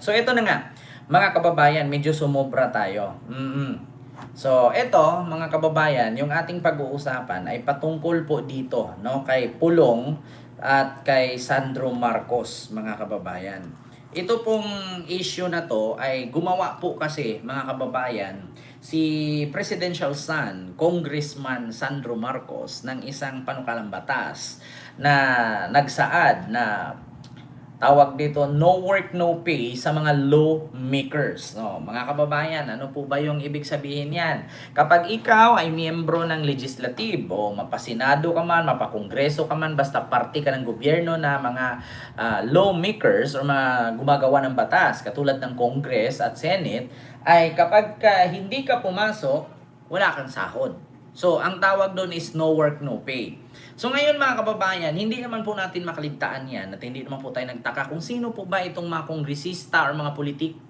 So ito na nga, mga kababayan, medyo sumobra tayo. So ito, mga kababayan, yung ating pag-uusapan ay patungkol po dito, no, kay Pulong at kay Sandro Marcos, mga kababayan. Ito pong issue na to ay gumawa po kasi, mga kababayan, si Presidential Son, Congressman Sandro Marcos ng isang panukalang batas na nagsaad na tawag dito, no work, no pay sa mga lawmakers. No, mga kababayan, ano po ba yung ibig sabihin yan? Kapag ikaw ay miyembro ng legislatibo, mapasinado ka man, mapakongreso ka man, basta parte ka ng gobyerno na mga lawmakers o mga gumagawa ng batas, katulad ng Congress at Senate, ay kapag hindi ka pumasok, wala kang sahod. So, ang tawag doon is no work, no pay. So ngayon mga kababayan, hindi naman po natin makaligtaan yan at hindi naman po tayo nagtaka kung sino po ba itong mga kongresista or mga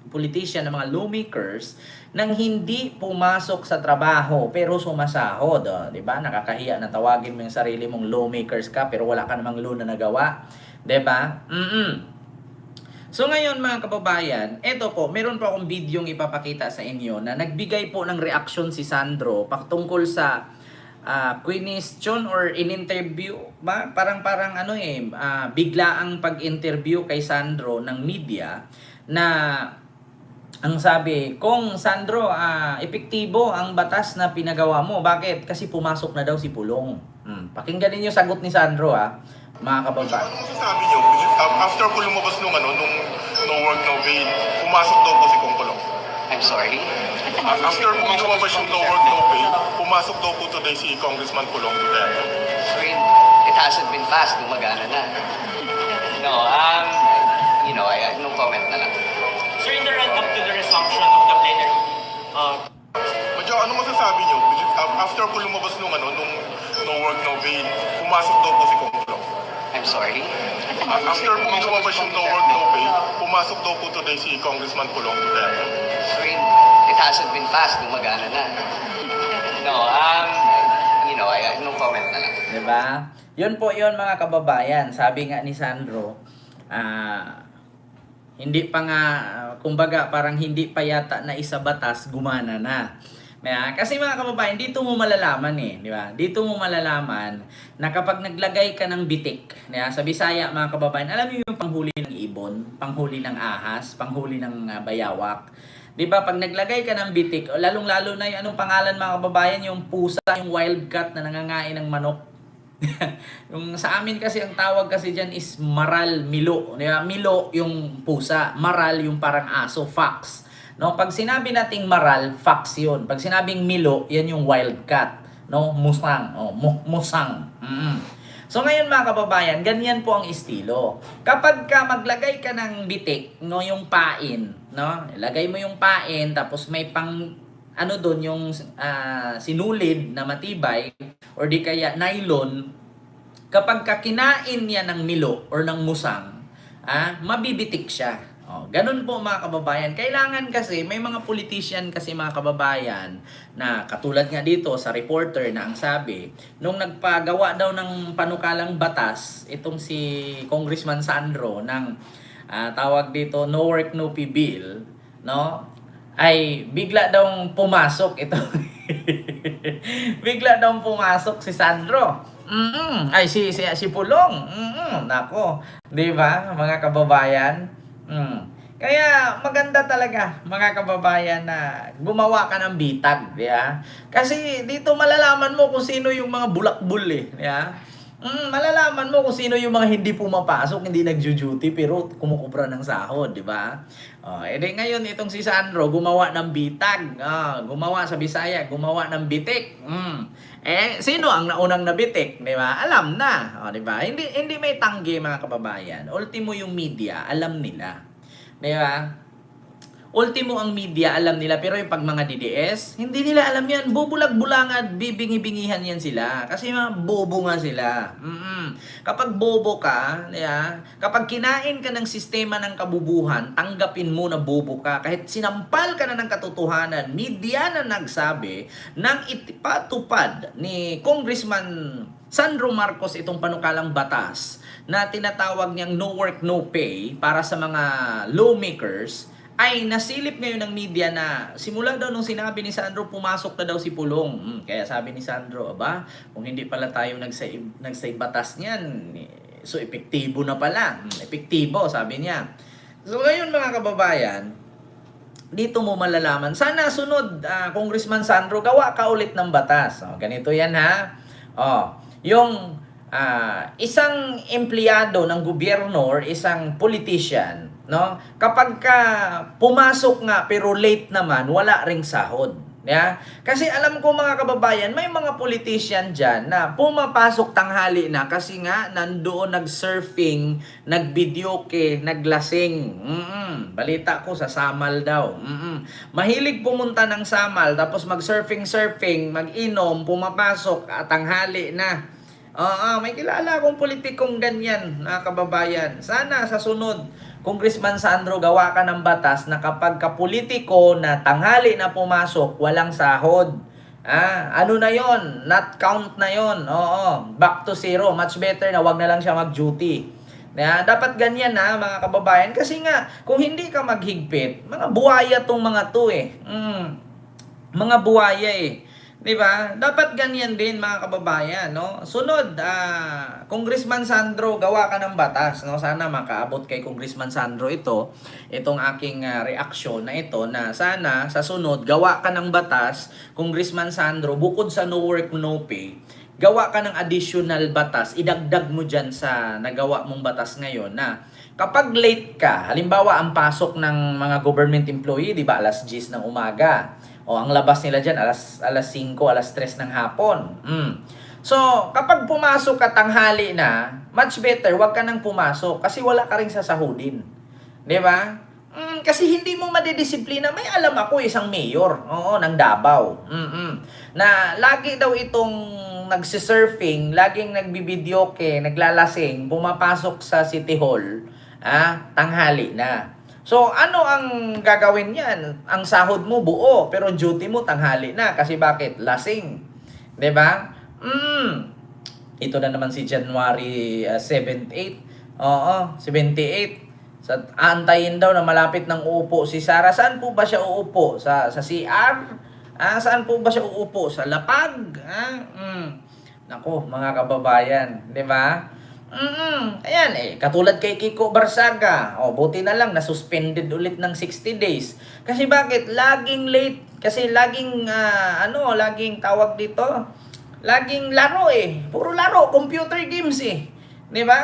politician na mga lawmakers nang hindi pumasok sa trabaho pero sumasahod. Oh, 'di ba? Nakakahiya na tawagin mo yung sarili mong lawmakers ka pero wala ka namang law na nagawa. 'Di ba? So ngayon mga kababayan, eto po, meron po akong bidyong ipapakita sa inyo na nagbigay po ng reaksyon si Sandro patungkol sa question or in-interview ba? Parang ano biglaang pag-interview kay Sandro ng media na ang sabi, kung Sandro, epektibo ang batas na pinagawa mo. Bakit? Kasi pumasok na daw si Pulong. Pakinggan niyo sagot ni Sandro mga kababayan. Ano masasabi niyo? After po lumabas nung no work, no pay, pumasok daw po si Kongkolong. I'm sorry? After po lumabas yung no work, no pay, pumasok daw po today si Congressman Pulong. So it hasn't been fast, gumagana na. No, I have no comment na lang. Sir, in the run-up to the resumption of the plenary, Madyo, ano masasabi niyo? After po lumabas nung no work, no pay, pumasok daw po si Kongkolong. I'm sorry? After po lumabas yung no work, no pay, pumasok daw po today si Congressman Pulong. So it hasn't been fast, gumagana na. No, I have no comment na lang. Diba? Yun po yun mga kababayan. Sabi nga ni Sandro, hindi pa nga, kumbaga parang hindi pa yata na isa batas, gumana na. Kasi mga kababayan, dito mo malalaman di ba? Dito mo malalaman na kapag naglagay ka ng bitik, sa Bisaya mga kababayan, alam niyo yung panghuli ng ibon, panghuli ng ahas, panghuli ng bayawak. 'Di ba? Pag naglagay ka ng bitik, lalong-lalo na yung anong pangalan mga kababayan, yung pusa, yung wildcat na nangangain ng manok. Yung sa amin kasi ang tawag kasi diyan is maral, milo. Milo yung pusa, maral yung parang aso, fox. No, pag sinabi nating maral, fox 'yun. Pag sinabing milo, 'yan yung wildcat, no? Musang, musang. So ngayon mga kababayan, ganyan po ang estilo. Kapag ka maglagay ka ng bitik, no, yung pain, no? Ilagay mo yung pain tapos may pang doon yung sinulid na matibay or di kaya nylon, kapag kinain niya ng milo or ng musang, mabibitik siya. Ganun po mga kababayan. Kailangan kasi, may mga politician kasi mga kababayan na katulad nga dito sa reporter na ang sabi, nung nagpagawa daw ng panukalang batas, itong si Congressman Sandro ng tawag dito, no work, no pay bill, no? Ay bigla daw pumasok ito. Bigla daw pumasok si Sandro. Ay si Pulong. Nako, 'di ba mga kababayan? Kaya maganda talaga mga kababayan na gumawa ka ng bitag, Kasi dito malalaman mo kung sino yung mga bulakbul malalaman mo kung sino yung mga hindi pumapasok, hindi nagjo-duty pero kumukubra ng sahod, di ba? Edi ngayon itong si Sandro gumawa ng bitag, gumawa sa Bisaya, gumawa ng bitik. Sino ang naunang nabitik, di ba? Alam na, di ba? Hindi may tanggi mga kababayan. Ultimo yung media, alam nila. Di ba? Ultimo ang media, alam nila, pero yung pag mga DDS, hindi nila alam yan. Bubulag-bulangan, bibingi-bingihan yan sila. Kasi mga bobo nga sila. Kapag bobo ka, kapag kinain ka ng sistema ng kabubuhan, tanggapin mo na bobo ka. Kahit sinampal ka na ng katotohanan, media na nagsabi, nang ipatupad ni Congressman Sandro Marcos itong panukalang batas na tinatawag niyang no work, no pay para sa mga lawmakers ay nasilip ngayon ng media na simula daw nung sinabi ni Sandro, pumasok na daw si Pulong. Kaya sabi ni Sandro, aba, kung hindi pala tayo nagsay batas niyan, so epektibo na pala. Epektibo, sabi niya. So ngayon mga kababayan, dito mo malalaman. Sana sunod, Congressman Sandro, gawa ka ulit ng batas. Ganito yan ha. Yung isang empleyado ng gobyerno or isang politician, no? Kapag ka pumasok nga pero late naman, wala ring sahod. Yeah? Kasi alam ko mga kababayan, may mga politician dyan na pumapasok tanghali na kasi nga nandoon nag-surfing, nag-videoke, naglasing. Balita ko sa Samal daw. Mahilig pumunta ng Samal tapos mag-surfing, mag-inom, pumapasok at tanghali na. May kilala akong politikong ganyan, mga kababayan. Sana sa sunod, Congressman Sandro, gawa ka ng batas na kapag kapolitiko na tanghali na pumasok, walang sahod. Ano na yon? Not count na yon. Back to zero. Much better na wag na lang siya mag-duty. Dapat ganyan na mga kababayan. Kasi nga, kung hindi ka maghigpit, mga buhaya tong mga to Mga buhaya Diba? Dapat ganyan din mga kababayan, no? Sunod, Congressman Sandro, gawa ka ng batas, no? Sana makaabot kay Congressman Sandro itong aking reaksyon na ito na sana sa sunod gawa ka ng batas, Congressman Sandro, bukod sa no work no pay, gawa ka ng additional batas, idagdag mo dyan sa nagawa mong batas ngayon na kapag late ka, halimbawa ang pasok ng mga government employee, di ba, alas 10 ng umaga. Ang labas nila dyan, alas 5, alas 3 ng hapon. So, kapag pumasok ka tanghali na, much better, wag ka nang pumasok kasi wala ka rin sasahudin. Di ba? Kasi hindi mo madidisiplina. May alam ako, isang mayor, ng Davao. Na lagi daw itong nagsisurfing, laging nagbibidyoke, naglalasing, pumapasok sa City Hall, tanghali na. So, ano ang gagawin niyan? Ang sahod mo buo, pero duty mo tanghali na. Kasi bakit? Lasing. 'Di ba? Ito na naman si January 78. 78. Antayin daw na malapit ng uupo si Sara. Saan po ba siya uupo? Sa CR? Saan po ba siya uupo? Sa lapag? Nako, mga kababayan. 'Di ba? Ayan katulad kay Kiko Barsaga. Buti na lang na-suspended ulit ng 60 days. Kasi bakit? Laging late. Kasi laging laging tawag dito. Laging laro Puro laro, computer games 'Di ba?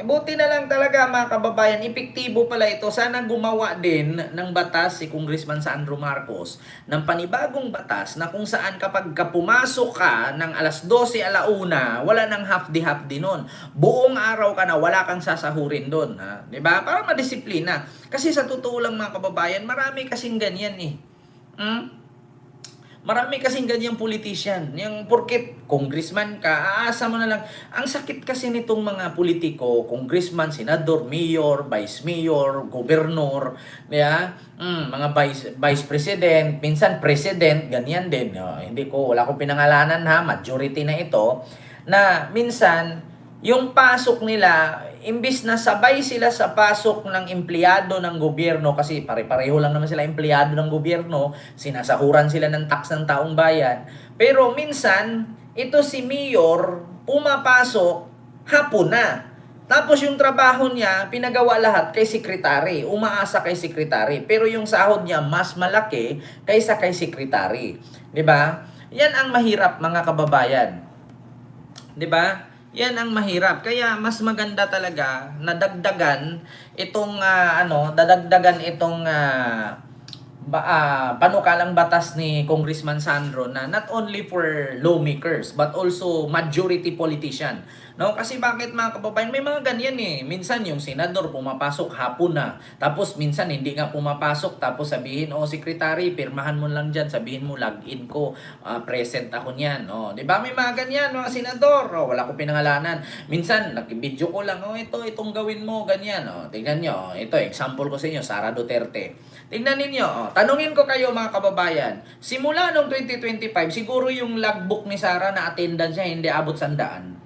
Buti na lang talaga mga kababayan, epektibo pala ito. Sana gumawa din ng batas si Congressman Sandro Marcos ng panibagong batas na kung saan kapag pumasok ka ng alas 12 alauna, wala nang half-day nun. Buong araw ka na, wala kang sasahurin doon. 'Di ba? Para madisiplina. Kasi sa totoo lang mga kababayan, marami kasing ganyan Marami kasing ganyang politician. Yung porket congressman ka, aasa mo na lang. Ang sakit kasi nitong mga politiko, congressman, senador, mayor, vice mayor, gobernur, mga vice president, minsan president, ganyan din. Wala akong pinangalanan majority na ito, na minsan, yung pasok nila, imbis na sabay sila sa pasok ng empleyado ng gobyerno, kasi pare-pareho lang naman sila empleyado ng gobyerno, sinasahuran sila ng tax ng taong bayan. Pero minsan, ito si mayor, pumapasok, hapon na. Tapos yung trabaho niya, pinagawa lahat kay sekretary, umaasa kay sekretary. Pero yung sahod niya mas malaki kaysa kay sekretary. 'Di ba? Yan ang mahirap mga kababayan. 'Di ba? Yan ang mahirap. Kaya mas maganda talaga na dagdagan itong panukalang batas ni Congressman Sandro na not only for lawmakers but also majority politician. No, kasi bakit mga kababayan, may mga ganyan Minsan yung senador pumapasok hapon na. Tapos minsan hindi nga pumapasok, tapos sabihin, secretary, pirmahan mo lang diyan, sabihin mo login ko, present ako niyan. 'Di ba? May mga ganyan mga senador. Wala ko pinangalanan. Minsan nag-video ko lang, itong gawin mo ganyan. Tingnan niyo, ito example ko sa inyo, Sara Duterte. Tingnan ninyo, tanungin ko kayo mga kababayan, simula noong 2025, siguro yung logbook ni Sara na attendance niya hindi abot 100.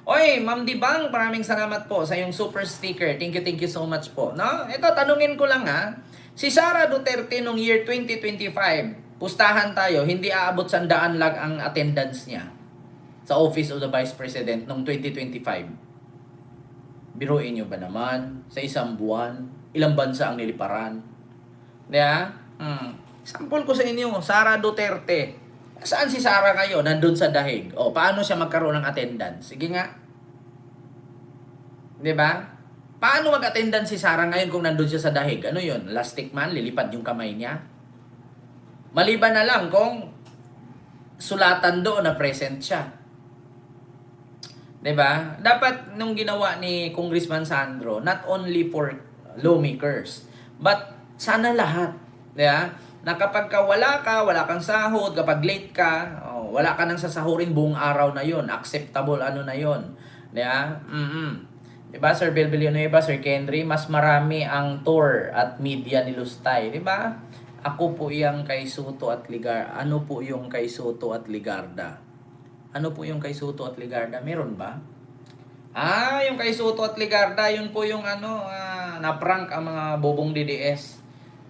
Oy, Ma'am Dibang, maraming salamat po sa yung super sticker. Thank you so much po. No? Ito, tanungin ko lang ha. Si Sara Duterte nung year 2025, pustahan tayo, hindi aabot 100 lang ang attendance niya sa Office of the Vice President nung 2025. Biruin nyo ba naman? Sa isang buwan, ilang bansa ang niliparan? Diba? Sample ko sa inyo, Sara Duterte. Saan si Sara ngayon? Nandun sa dahig. O, paano siya magkaroon ng attendance? Sige nga. Diba? Paano mag-attendance si Sara ngayon kung nandun siya sa dahig? Ano yun? Elastic man? Lilipad yung kamay niya? Maliban na lang kung sulatan doon na present siya. Diba? Dapat nung ginawa ni Congressman Sandro, not only for lawmakers, but sana lahat. Diba? Na kapag ka wala kang sahod, kapag late ka, wala ka nang sasahurin buong araw na yon, acceptable ano na yon. Diba? Diba, Sir Bill Villanueva, Sir Kendry, mas marami ang tour at media ni Lustay. Diba? Ako po yung kay Soto at Ligarda. Ano po yung kay Soto at Ligarda? Ano po yung kay Soto at Ligarda? Meron ba? Yung kay Soto at Ligarda, yun po yung na-prank ang mga bobong DDS.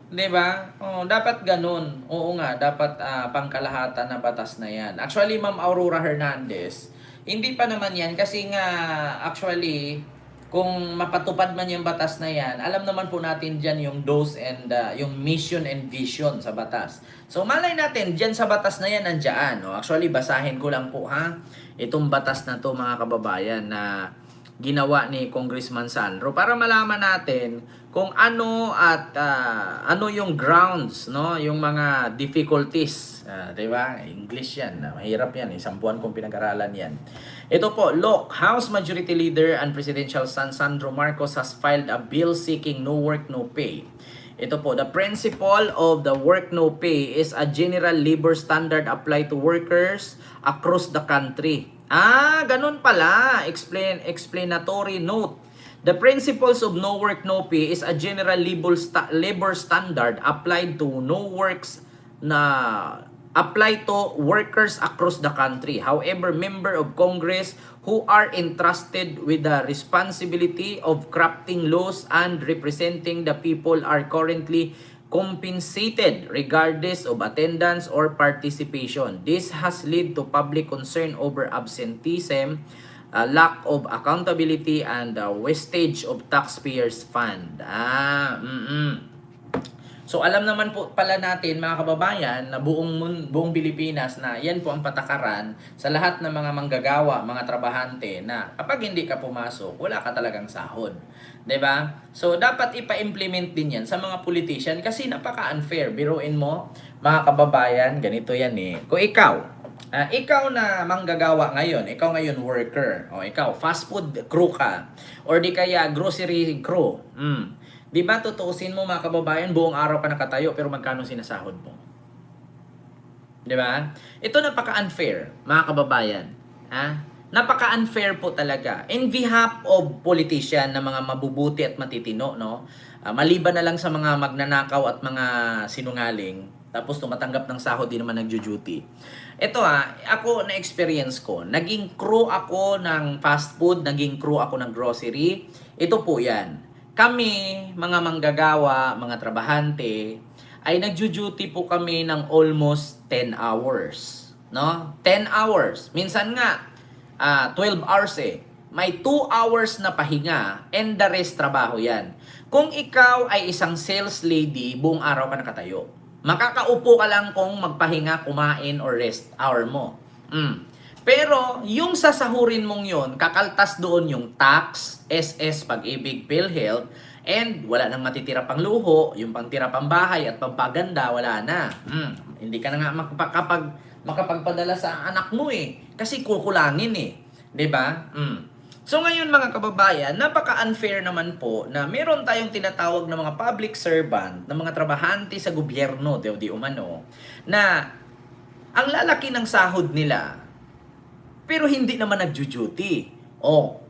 'Di ba? Dapat ganun. Oo nga, dapat pangkalahatan na batas na 'yan. Actually, Ma'am Aurora Hernandez, hindi pa naman 'yan kasi nga actually kung mapatupad man yung batas na 'yan, alam naman po natin diyan yung dose and yung mission and vision sa batas. So malay natin diyan sa batas na 'yan nandiyan, no? Actually, basahin ko lang po ha. Itong batas na 'to, mga kababayan, na ginawa ni Congressman Sandro para malaman natin kung ano at ano yung grounds, no, yung mga difficulties, 'di ba? English 'yan, mahirap 'yan, isang buwan kong pinag-aralan 'yan. Ito po, look, House Majority Leader and Presidential son Sandro Marcos has filed a bill seeking no work no pay. Ito po, the principle of the work no pay is a general labor standard applied to workers across the country. Ganun pala. Explanatory note. The principles of no work no pay is a general labor standard applied to workers across the country. However, member of Congress who are entrusted with the responsibility of crafting laws and representing the people are currently compensated regardless of attendance or participation. This has led to public concern over absenteeism, lack of accountability, and wastage of taxpayers' fund. So alam naman po pala natin, mga kababayan, na buong Pilipinas na yan po ang patakaran sa lahat ng mga manggagawa, mga trabahante, na kapag hindi ka pumasok, wala ka talagang sahod. 'Di ba? So dapat ipa-implement din yan sa mga politician kasi napaka-unfair. Biruin mo, mga kababayan, ganito yan eh. Kung ikaw na manggagawa ngayon, ikaw ngayon worker, o ikaw fast food crew ka, or di kaya grocery crew, di ba tutuusin mo, mga kababayan, buong araw ka nakatayo pero magkano sinasahod mo? Di ba? Ito napaka-unfair, mga kababayan. Napaka-unfair po talaga. In behalf of politician na mga mabubuti at matitino, no? Maliban na lang sa mga magnanakaw at mga sinungaling, tapos tumatanggap ng sahod, di naman nagjo-duty. Ito ako na-experience ko. Naging crew ako ng fast food, naging crew ako ng grocery. Ito po yan. Kami, mga manggagawa, mga trabahante, ay nagjo-duty po kami ng almost 10 hours. No? 10 hours. Minsan nga, 12 hours eh. May 2 hours na pahinga and the rest trabaho yan. Kung ikaw ay isang sales lady, buong araw ka nakatayo. Makakaupo ka lang kung magpahinga, kumain, or rest hour mo. Pero, yung sasahurin mong yun, kakaltas doon yung tax, SS, Pag-ibig, PhilHealth, and wala nang matitira pang luho, yung pangtira pang bahay at pampaganda, wala na. Hindi ka na nga makapagpadala sa anak mo eh. Kasi kukulangin eh. 'Di ba? So ngayon, mga kababayan, napaka-unfair naman po na meron tayong tinatawag na mga public servant, na mga trabahante sa gobyerno, di umano, na ang lalaki ng sahod nila, pero hindi naman nagjo-duty.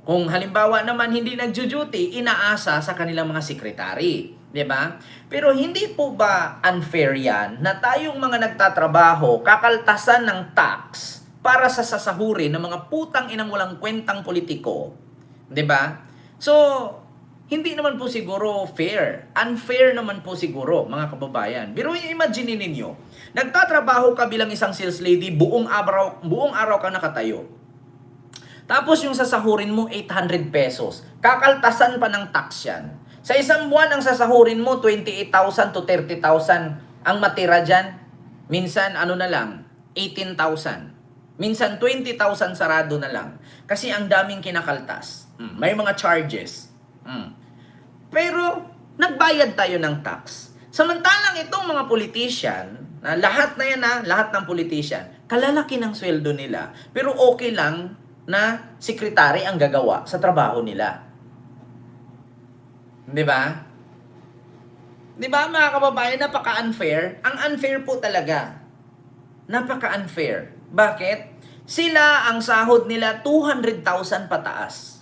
Kung halimbawa naman hindi nagjo-duty, inaasa sa kanilang mga sekretary. 'Di ba? Pero hindi po ba unfair yan na tayong mga nagtatrabaho, kakaltasan ng tax, para sa sasahurin ng mga putang inang walang kwentang politiko. 'Di ba? So, hindi naman po siguro fair. Unfair naman po siguro, mga kababayan. Pero imagine ninyo, nagtatrabaho ka bilang isang sales lady, buong araw ka nakatayo. Tapos yung sasahurin mo, 800 pesos. Kakaltasan pa ng tax yan. Sa isang buwan, ang sasahurin mo, 28,000 to 30,000. Ang matira dyan, minsan ano na lang, 18,000. Minsan 20,000 sarado na lang. Kasi ang daming kinakaltas. May mga charges. Pero, nagbayad tayo ng tax. Samantalang itong mga politician, na lahat na yan lahat ng politician, kalalaki ng sweldo nila. Pero okay lang na sekretary ang gagawa sa trabaho nila. Di ba? Di ba mga kababayan, napaka-unfair? Ang unfair po talaga. Napaka-unfair. Bakit? Sila, ang sahod nila, 200,000 pataas.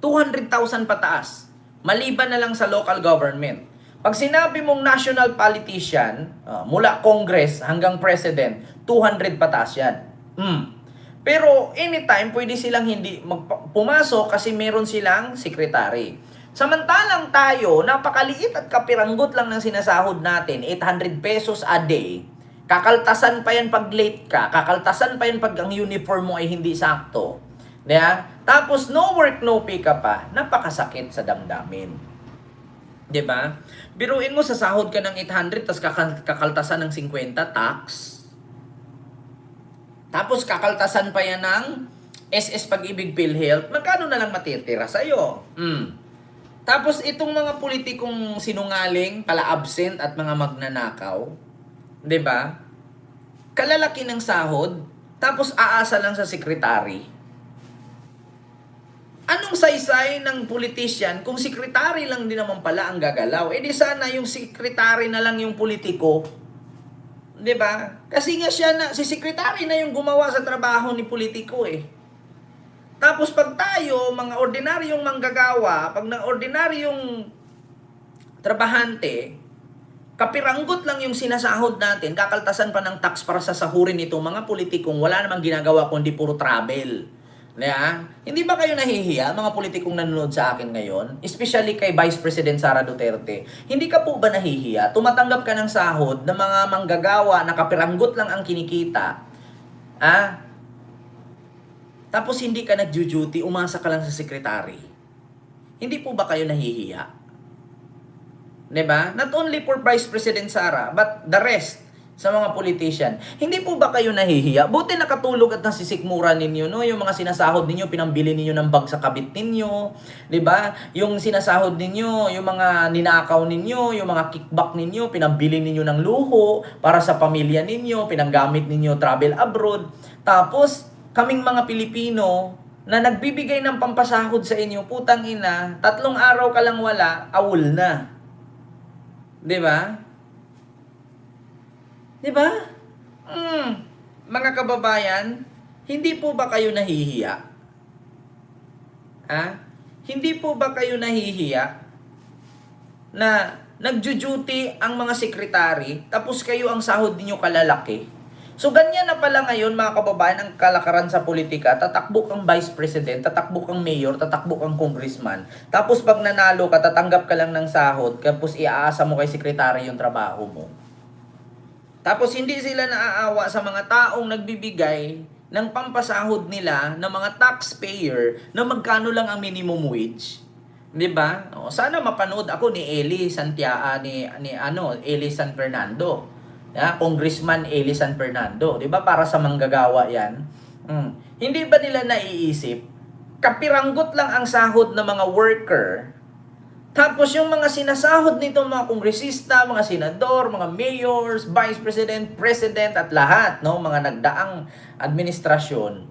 200,000 pataas. Maliban na lang sa local government. Pag sinabi mong national politician, mula Congress hanggang President, 200 pataas yan. Pero anytime, pwede silang hindi pumasok kasi meron silang secretary. Samantalang tayo, napakaliit at kapiranggot lang ng sinasahod natin, 800 pesos a day. Kakaltasan pa yan pag late ka. Kakaltasan pa yan pag ang uniform mo ay hindi sakto. Diba? Tapos no work, no pay ka pa. Napakasakit sa damdamin. Diba? Biruin mo, sa sahod ka ng 800 tapos kakaltasan ng 50 tax. Tapos kakaltasan pa yan ng SS Pag-ibig PhilHealth. Magkano na lang matitira sa'yo? Tapos itong mga politikong sinungaling, pala-absent at mga magnanakaw, 'di ba? Kalalaki ng sahod, tapos aasa lang sa sekretary. Anong saysay ng politician kung sekretary lang din naman pala ang gagalaw? Eh di sana yung sekretary na lang yung politiko. 'Di ba? Kasi nga si sekretary na yung gumawa sa trabaho ni politiko eh. Tapos pag tayo, mga ordinaryong manggagawa, pag ng ordinaryong trabahante, kapiranggot lang yung sinasahod natin, kakaltasan pa ng tax para sasahurin itong mga politikong wala namang ginagawa kundi puro travel. Yeah? Hindi ba kayo nahihiya, mga politikong nanonood sa akin ngayon? Especially kay Vice President Sara Duterte. Hindi ka po ba nahihiya? Tumatanggap ka ng sahod ng mga manggagawa na kapiranggot lang ang kinikita. Tapos hindi ka nag-duty, umasa ka lang sa sekretary. Hindi po ba kayo nahihiya? Diba? Not only for Vice President Sara, but the rest sa mga politician. Hindi po ba kayo nahihiya? Buti nakatulog at nasisikmura ninyo, no? Yung mga sinasahod ninyo, pinambili ninyo ng bag sa kabit ninyo. Diba? Yung sinasahod ninyo, yung mga ninakaw ninyo, yung mga kickback ninyo, pinambili ninyo ng luho para sa pamilya ninyo, pinanggamit ninyo travel abroad. Tapos, kaming mga Pilipino na nagbibigay ng pampasahod sa inyo, putang ina, 3 araw ka lang wala, awol na. 'Di ba? 'Di ba? Mga kababayan, hindi po ba kayo nahihiya? Hindi po ba kayo nahihiya na nagjo-duty ang mga sekretary tapos kayo ang sahod niyo kalalaki? So, ganyan na pala ngayon, mga kababayan, ang kalakaran sa politika. Tatakbo kang vice president, tatakbo kang mayor, tatakbo kang congressman. Tapos, pag nanalo ka, tatanggap ka lang ng sahod, tapos iaasa mo kay sekretary yung trabaho mo. Tapos, hindi sila naaawa sa mga taong nagbibigay ng pampasahod nila ng mga taxpayer na magkano lang ang minimum wage. 'Di ba? Sana mapanood ako ni Eli Santiago, Eli San Fernando. Congressman Eli San Fernando, 'di ba? Para sa manggagawa 'yan. Hindi ba nila naiisip kapiranggot lang ang sahod ng mga worker? Tapos yung mga sinasahod nito mga kongresista, mga senador, mga mayors, vice president, president at lahat, no, mga nagdaang administrasyon,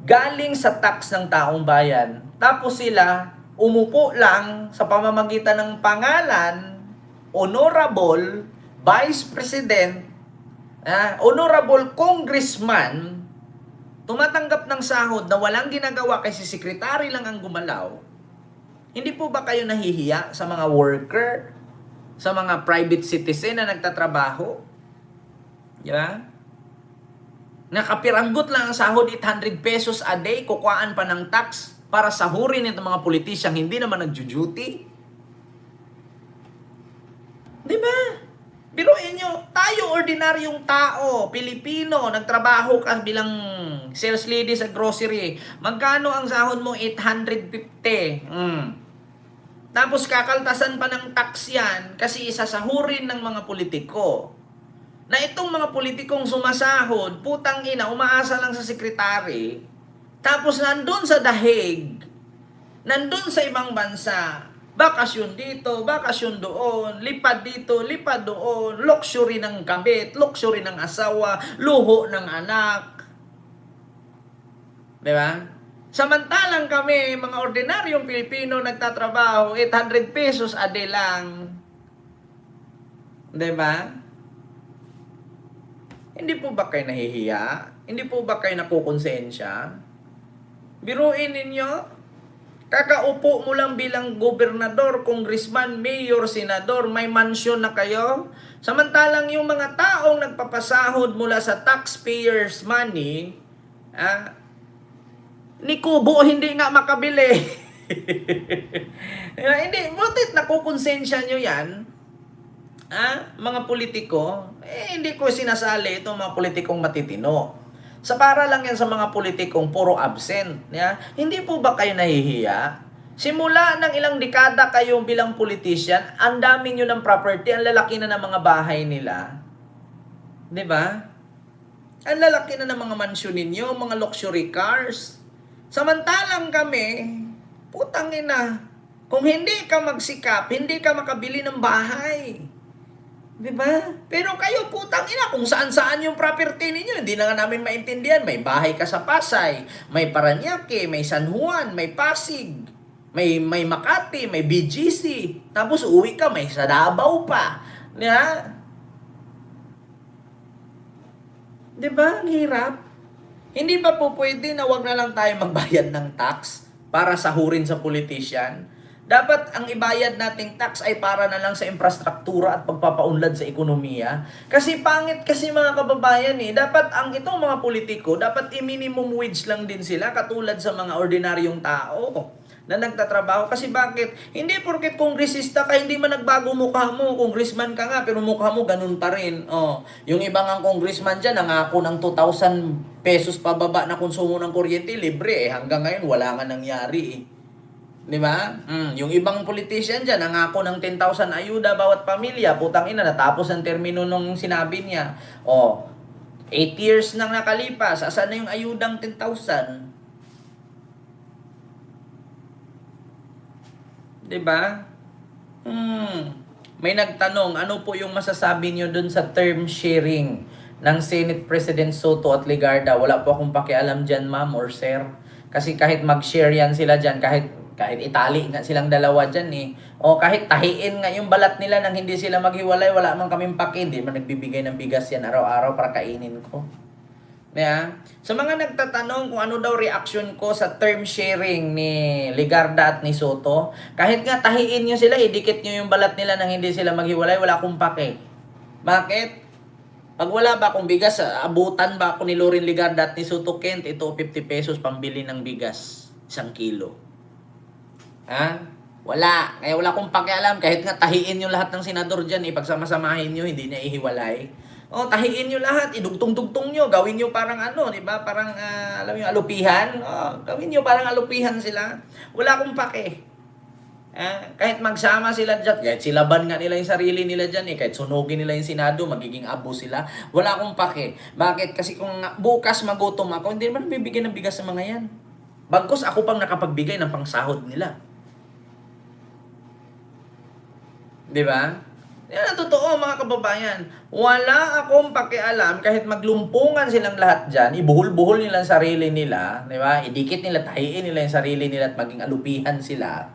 galing sa tax ng taong bayan. Tapos sila umupo lang sa pamamagitan ng pangalan honorable Vice President, Honorable Congressman, tumatanggap ng sahod na walang ginagawa kasi sekretary lang ang gumalaw. Hindi po ba kayo nahihiya sa mga worker, sa mga private citizen na nagtatrabaho? Diba? Nakapiranggot lang ang sahod 800 pesos a day, kukuhaan pa ng tax para sahurin itong mga politisyang hindi naman nagjo-duty. Di ba? Biruin nyo, tayo ordinaryong tao, Pilipino, nagtrabaho ka bilang sales lady sa grocery. Magkano ang sahod mo? 850. Tapos kakaltasan pa ng tax yan kasi isasahurin ng mga politiko. Na itong mga politikong sumasahod, putang ina, umaasa lang sa sekretary, tapos nandun sa dahig, nandun sa ibang bansa, bakasyon dito, bakasyon doon, lipad dito, lipad doon, luxury ng kabit, luxury ng asawa, luho ng anak. Diba? Samantalang kami, mga ordinaryong Pilipino nagtatrabaho, 800 pesos a day lang. Diba? Hindi po ba kayo nahihiya? Hindi po ba kayo nakukonsensya? Biruin ninyo, kakaupo mo lang bilang gobernador, congressman, mayor, senador, may mansyon na kayo. Samantalang yung mga taong nagpapasahod mula sa taxpayers' money, ni Kubo hindi nga makabili. Hindi, butit nakukonsensya nyo yan. Mga politiko, hindi ko sinasali itong mga politikong matitino. Sa para lang yan sa mga politikong puro absent. Hindi po ba kayo nahihiya? Simula ng ilang dekada kayo bilang politician, ang dami nyo ng property, ang lalaki na ng mga bahay nila. Di ba? Ang lalaki na ng mga mansyon ninyo, mga luxury cars. Samantalang kami, putang ina, kung hindi ka magsikap, hindi ka makabili ng bahay. Diba? Pero kayo, putang ina, kung saan-saan yung property ninyo, hindi na nga namin maintindihan. May bahay ka sa Pasay, may Paranaque, may San Juan, may Pasig, may Makati, may BGC. Tapos uwi ka, may sa Davao pa. Diba? Ang hirap. Hindi ba po pwede na wag na lang tayo magbayad ng tax para sahurin sa politician? Dapat ang ibayad nating tax ay para na lang sa infrastruktura at pagpapaunlad sa ekonomiya. Kasi pangit kasi mga kababayan dapat ang itong mga politiko, dapat i-minimum wage lang din sila katulad sa mga ordinaryong tao na nagtatrabaho. Kasi bakit? Hindi porket kongresista ka, hindi man nagbago mukha mo. Congressman ka nga, pero mukha mo ganun pa rin. Yung ibang ang congressman dyan, nangako ng 2,000 pesos pababa na konsumo ng kuryente, libre hanggang ngayon wala nga nangyari Di ba? Yung ibang politician dyan, nangako ng 10,000 ayuda bawat pamilya. Putang ina, natapos ang termino nung sinabi niya. 8 years nang nakalipas. Asan na yung ayudang 10,000? Di ba? May nagtanong, ano po yung masasabi niyo dun sa term sharing ng Senate President Soto at Legarda? Wala po akong pakialam dyan, ma'am or sir. Kasi kahit mag-share yan sila dyan, kahit itali nga silang dalawa dyan o kahit tahiin nga yung balat nila nang hindi sila maghiwalay, wala man kaming paki, hindi man nagbibigay ng bigas yan araw-araw para kainin ko. Sa mga nagtatanong kung ano daw reaction ko sa term sharing ni Legarda at ni Soto, kahit nga tahiin nyo sila, idikit nyo yung balat nila nang hindi sila maghiwalay, wala akong paki. Bakit? Pag wala ba akong bigas, abutan ba ako ni Loren Legarda at ni Soto Kent, ito 50 pesos pambili ng bigas, 1 kilo. Wala. Kaya wala akong pakialam. Kahit nga tahiin nyo lahat ng senador dyan, pagsama-samahin nyo, hindi niya ihiwalay. Tahiin nyo lahat, idugtong-dugtong nyo, gawin nyo parang di ba? Parang, alam nyo, alupihan. Gawin nyo parang alupihan sila. Wala akong pake. Kahit magsama sila dyan, kahit silaban nga nila yung sarili nila dyan, kahit sunugin nila yung Senado, magiging abo sila. Wala akong pake. Bakit? Kasi kung bukas magutom ako, hindi naman bibigyan ng bigas sa mga yan. Bagkus ako pang nakapagbigay ng pangsahod nila. Di ba? Yan ang totoo mga kababayan. Wala akong pakialam kahit maglumpungan silang lahat dyan, ibuhol-buhol nila ang sarili nila, di ba? Idikit nila, tahiin nila yung sarili nila at maging alupihan sila.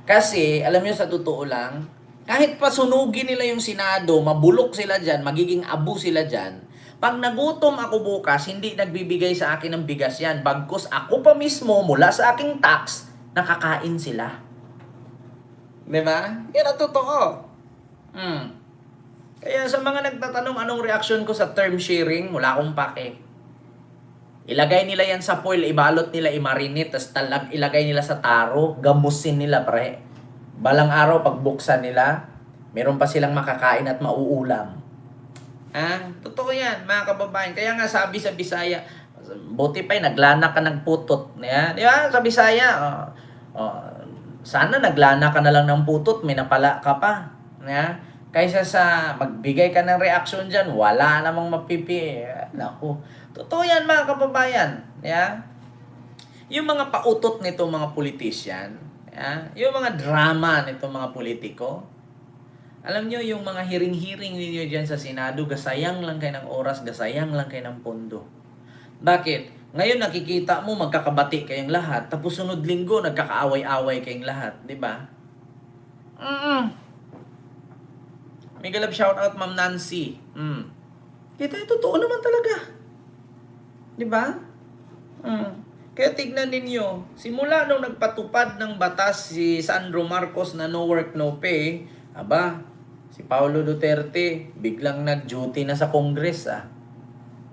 Kasi, alam nyo sa totoo lang, kahit pasunugin nila yung Senado, mabulok sila dyan, magiging abo sila dyan, pag nagutom ako bukas, hindi nagbibigay sa akin ng bigas yan. Bagkus ako pa mismo, mula sa aking tax, nakakain sila. Diba? Yan ang totoo. Kaya sa mga nagtatanong anong reaction ko sa term sharing, wala akong pake. Ilagay nila yan sa foil, ibalot nila, imarinate, tapos ilagay nila sa taro, gamusin nila, pre. Balang araw, pagbuksan nila, meron pa silang makakain at mauulam. Totoo yan, mga kababayan. Kaya nga sabi sa Bisaya, buti pa naglana ka ng putot. Yan. Di ba? Sa Bisaya, sana naglana ka na lang ng putot, may napala ka pa. Yan. Kaysa sa magbigay ka ng reaksyon dyan, wala namang mapipi. Naku. Totoo yan, mga kababayan. Yeah? Yung mga pautot nito mga politician, yeah? Yung mga drama nito mga politiko, alam nyo, yung mga hiring-hiring ninyo dyan sa Senado, gasayang lang kayo ng oras, gasayang lang kayo ng pondo. Bakit? Ngayon nakikita mo, magkakabati kayong lahat, tapos sunod linggo, nagkakaaway-away kayong lahat. Di ba? Mega love shoutout, Ma'am Nancy. Kita, totoo naman talaga. Di ba? Kaya tignan ninyo, simula nung nagpatupad ng batas si Sandro Marcos na no work, no pay, si Paulo Duterte, biglang nag-duty na sa Congress,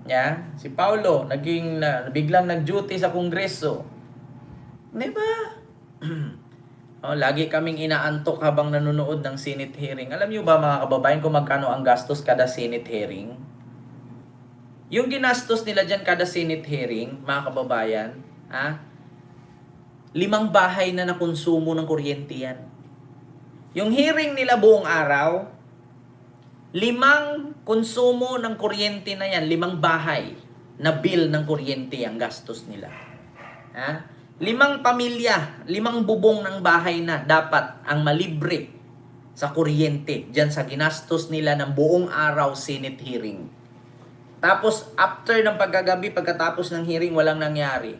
Yeah? Si Paulo, biglang nag-duty sa Kongreso. Di ba? Lagi kaming inaantok habang nanonood ng Senate hearing. Alam niyo ba mga kababayan kung magkano ang gastos kada Senate hearing? Yung ginastos nila dyan kada Senate hearing, mga kababayan, 5 bahay na nakonsumo ng kuryente yan. Yung hearing nila buong araw, 5 konsumo ng kuryente na yan, 5 bahay na bill ng kuryente ang gastos nila. 5 pamilya, 5 bubong ng bahay na dapat ang malibre sa kuryente dyan sa ginastos nila ng buong araw Senate hearing. Tapos, after ng pagkagabi, pagkatapos ng hearing, walang nangyari.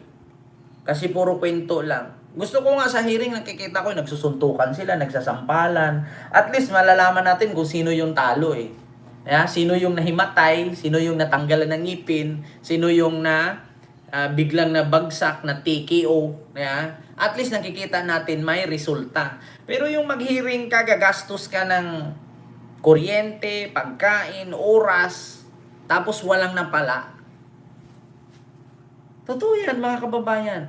Kasi puro kwento lang. Gusto ko nga sa hearing, nakikita ko, nagsusuntukan sila, nagsasampalan. At least, malalaman natin kung sino yung talo Sino yung nahimatay, sino yung natanggalan ng ngipin, sino yung biglang nabagsak na TKO. At least, nakikita natin may resulta. Pero yung mag-hearing ka, gagastos ka ng kuryente, pagkain, oras, tapos walang napala. Totoo yan, mga kababayan.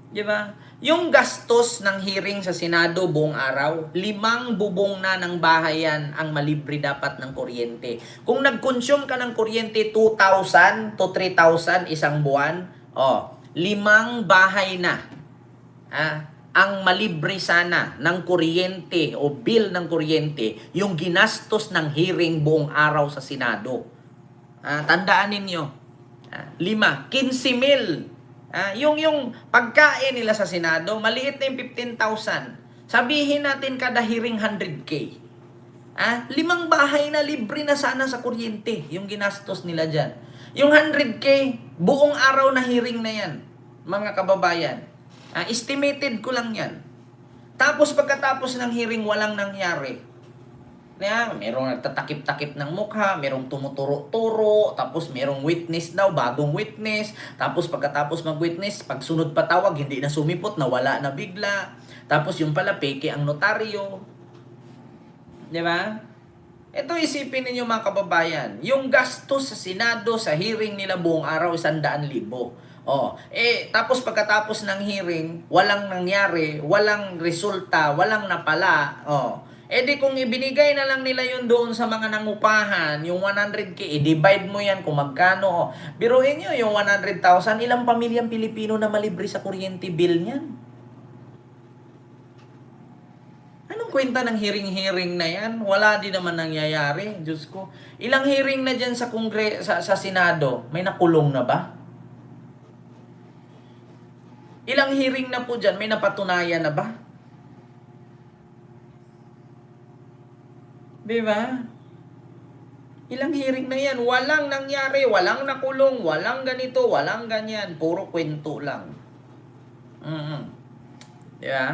Di ba? Yung gastos ng hearing sa Senado buong araw, 5 bubong na ng bahay yan ang malibre dapat ng kuryente. Kung nag-consume ka ng kuryente 2,000 to 3,000 isang buwan, 5 bahay na. Ang malibre sana ng kuryente o bill ng kuryente yung ginastos ng hearing buong araw sa Senado. Tandaan ninyo. 5, 15,000. Yung pagkain nila sa Senado, maliit na yung 15,000. Sabihin natin kada hearing 100K. 5 bahay na libre na sana sa kuryente yung ginastos nila dyan. Yung 100K, buong araw na hearing na yan, mga kababayan. Estimated ko lang yan. Tapos pagkatapos ng hearing, walang nangyari. Merong nagtatakip-takip ng mukha, merong tumuturo-turo, tapos merong witness daw, bagong witness. Tapos pagkatapos mag-witness, pagsunod patawag, hindi na sumipot, nawala na bigla. Tapos yung pala, peke ang notaryo. Di ba? Ito isipin ninyo mga kababayan, yung gastos sa Senado, sa hearing nila buong araw, 100,000. Tapos pagkatapos ng hearing, walang nangyari, walang resulta, walang napala. Di kung ibinigay na lang nila yun doon sa mga nangupahan, yung 100K, i-divide mo yan kung magkano. Biruin nyo, yung 100,000, ilang pamilyang Pilipino na malibre sa kuryente bill niyan? Anong kwenta ng hearing-hearing na yan? Wala din naman nangyayari. Diyos ko. Ilang hearing na dyan sa sa Senado? May nakulong na ba? Ilang hearing na po dyan? May napatunayan na ba? Diba? Ilang hearing na yan? Walang nangyari, walang nakulong, walang ganito, walang ganyan. Puro kwento lang. Diba?